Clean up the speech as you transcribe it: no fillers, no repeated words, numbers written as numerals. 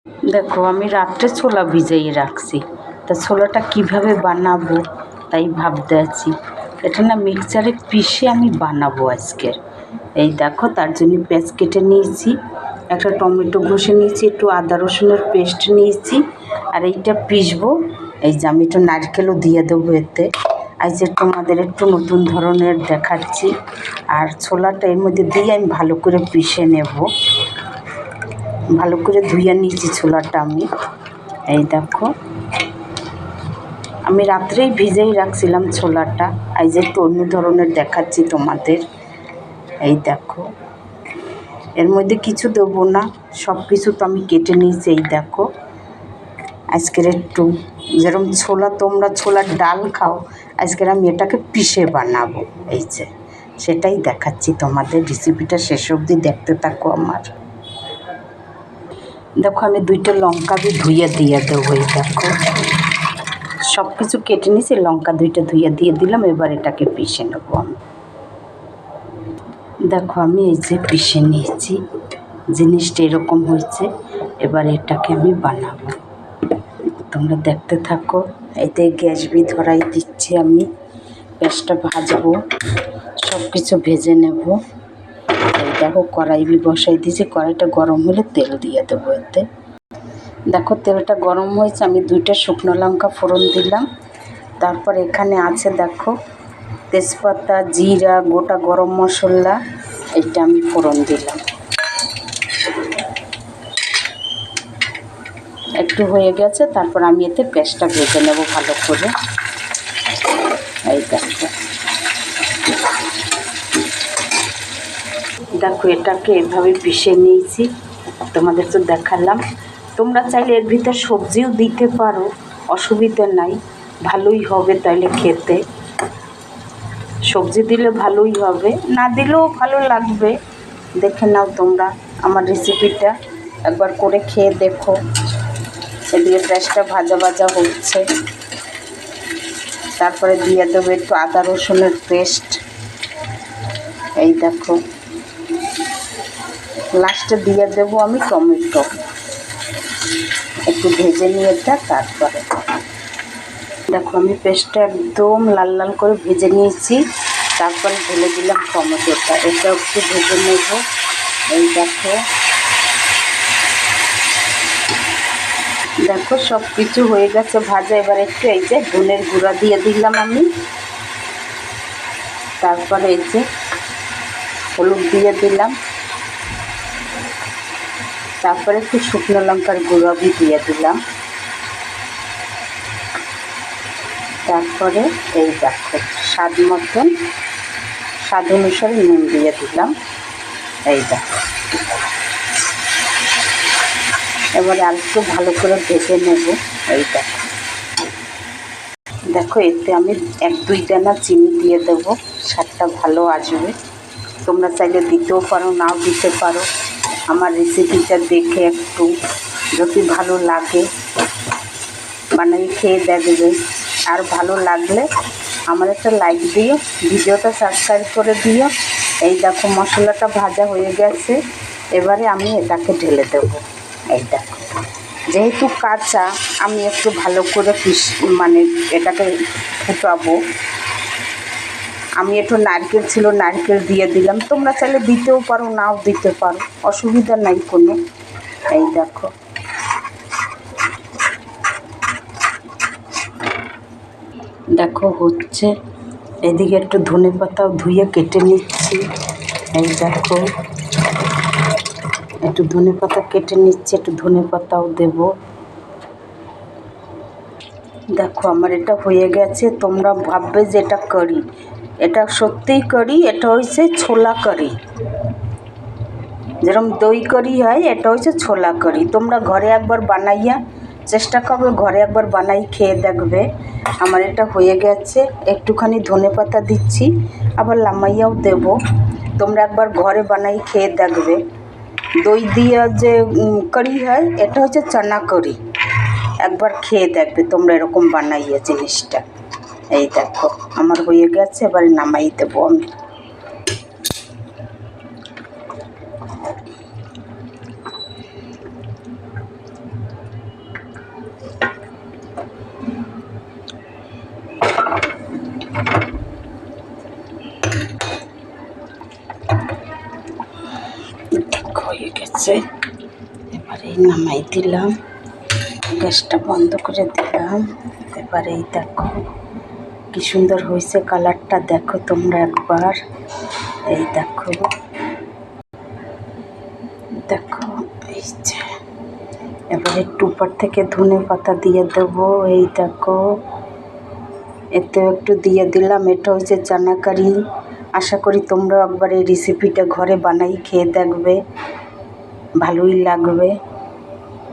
দেখো আমি রাত্রে ছোলা ভিজাইয়ে রাখছি, তা ছোলাটা কিভাবে বানাবো তাই ভাবতে আছি। এটা না মিক্সচারে পিষে আমি বানাবো আজকের। এই দেখো তার জন্য পেঁয়াজ কেটে নিয়েছি, একটা টমেটো ঘষে নিয়েছি, একটু আদা রসুনের পেস্ট নিয়েছি, আর এইটা পিষবো। এই যে আমি একটু নারকেলও দিয়ে দেবো এতে। আজ তোমাদের একটু নতুন ধরনের দেখাচ্ছি। আর ছোলাটা এর মধ্যে দিয়ে আমি ভালো করে পিষে নেব। ভালো করে ধুয়ে নিয়েছি ছোলাটা আমি। এই দেখো আমি রাত্রেই ভিজেই রাখছিলাম ছোলাটা, আজ একটু অন্য ধরনের দেখাচ্ছি তোমাদের। এই দেখো এর মধ্যে কিছু দেবো না, সব কিছু তো আমি কেটে নিয়েছি। এই দেখো আজকের একটু যেরকম ছোলা তোমরা ছোলার ডাল খাও, আজকের আমি এটাকে পিষে বানাবো। এই যে সেটাই দেখাচ্ছি তোমাদের, রেসিপিটা শেষ অবধি দেখতে থাকো আমার। দেখো আমি 2টা লঙ্কা ধুয়ে দিয়ে দেবো। এই দেখো সব কিছু কেটে নিয়েছি, লঙ্কা 2টা ধুয়ে দিয়ে দিলাম। এবার এটাকে পিষে নেব আমি। দেখো আমি এই যে পিষে নিয়েছি, জিনিসটা এরকম হয়েছে। এবার এটাকে আমি বানাবো, তোমরা দেখতে থাকো। এতে গ্যাস ধরাই দিচ্ছি আমি, গ্যাসটা ভাজবো, সব কিছু ভেজে নেব। এই দেখো কড়াই বসাই দিয়েছি, কড়াইটা গরম হলে তেল দিয়ে দেবো এতে। দেখো তেলটা গরম হয়েছে, আমি 2টা শুকনো লঙ্কা ফোড়ন দিলাম। তারপর এখানে আছে দেখো তেজপাতা, জিরা, গোটা গরম মশলা, এটা আমি ফোড়ন দিলাম। একটু হয়ে গেছে, তারপর আমি এতে পেঁয়াজটা ভেজে নেব ভালো করে। এই দেখো দেখো এটাকে এভাবে পিষে নিয়েছি, তোমাদের তো দেখালাম। তোমরা চাইলে এর ভিতর সবজিও দিতে পারো, অসুবিধা নাই, ভালোই হবে তাইলে খেতে। সবজি দিলে ভালোই হবে, না দিলেও ভালো লাগবে। দেখে নাও তোমরা আমার রেসিপিটা, একবার করে খেয়ে দেখো। এদিকে পেঁয়াজটা ভাজা ভাজা হচ্ছে, তারপরে দিয়ে দেবো একটু আদা রসুনের পেস্ট। এই দেখো লাস্টে দিয়ে দেবো আমি টমেটো, একটু ভেজে নিয়ে এটা। তারপরে দেখো আমি পেস্টটা একদম লাল লাল করে ভেজে নিয়েছি, তারপরে ঢেলে দিলাম টমেটোটা, এটা একটু ভেজে নেব। এই দেখো দেখো সব কিছু হয়ে গেছে ভাজা। এবার একটু এই যে ধনের গুঁড়া দিয়ে দিলাম আমি, তারপরে এই যে হলুদ দিয়ে দিলাম, তারপরে একটু শুকনো লঙ্কার গুঁড়ো দিয়ে দিলাম। তারপরে এই দেখো স্বাদ মতন, স্বাদ অনুসারে নুন দিয়ে দিলাম। এই দেখো এবারে আরেকটু ভালো করে ভেজে নেব। এই দেখো দেখো এতে আমি 1-2 দানা চিনি দিয়ে দেবো, স্বাদটা ভালো আসবে। তোমরা চাইলে দিতেও পারো, নাও দিতে পারো। আমার রেসিপিটা দেখে একটু যদি ভালো লাগে বানিয়ে খেয়ে দেখবে, আর ভালো লাগলে আমার একটা লাইক দিও, ভিডিওটা সাবস্ক্রাইব করে দিও। এই দেখো মশলাটা ভাজা হয়ে গেছে, এবারে আমি এটাকে ঢেলে দেবো। এই দেখো যেহেতু কাঁচা, আমি একটু ভালো করে এটাকে ফুটাবো। আমি একটু নারকেল ছিল, নারকেল দিয়ে দিলাম। তোমরা চাইলে দিতেও পারো, নাও দিতে পারো, অসুবিধা নাই কোনো। এই দেখো দেখো হচ্ছে। এদিকে একটু ধনেপাতাও ধুয়ে কেটে নিচ্ছি। এই দেখো একটু ধনেপাতা কেটে নিচ্ছি, একটু ধনেপাতাও দেব। দেখো আমার এটা হয়ে গেছে। তোমরা ভাববে যে এটা কারি, এটা সত্যিই কারি। এটা হচ্ছে ছোলা কারি, যেরকম দই কারি হয়, এটা হচ্ছে ছোলা কারি। তোমরা ঘরে একবার বানাইয়া চেষ্টা করবে, ঘরে একবার বানাই খেয়ে দেখবে। আমার এটা হয়ে গেছে, একটুখানি ধনেপাতা দিচ্ছি, আবার লামাইয়াও দেব। তোমরা একবার ঘরে বানাই খেয়ে দেখবে। দই দিয়ে যে কারি হয়, এটা হচ্ছে চানা কারি। একবার খেয়ে দেখবে তোমরা এরকম বানাইয়া জিনিসটা। এই দেখো আমার হয়ে গেছে, এবারে নামাই দেবো আমি। হয়ে গেছে। এবারে নামাই দিলাম, গ্যাসটা বন্ধ করে দিলাম। এবারে এই দেখো কি সুন্দর হয়েছে, কালারটা দেখো তোমরা একবার। এই দেখো দেখো এই যে। এবারে একটু উপর থেকে ধনে পাতা দিয়ে দেবো। এই দেখো, এতেও একটু দিয়ে দিলাম। এটা হচ্ছে চানা কারি। আশা করি তোমরা একবার এই রেসিপিটা ঘরে বানাই খেয়ে দেখবে, ভালোই লাগবে।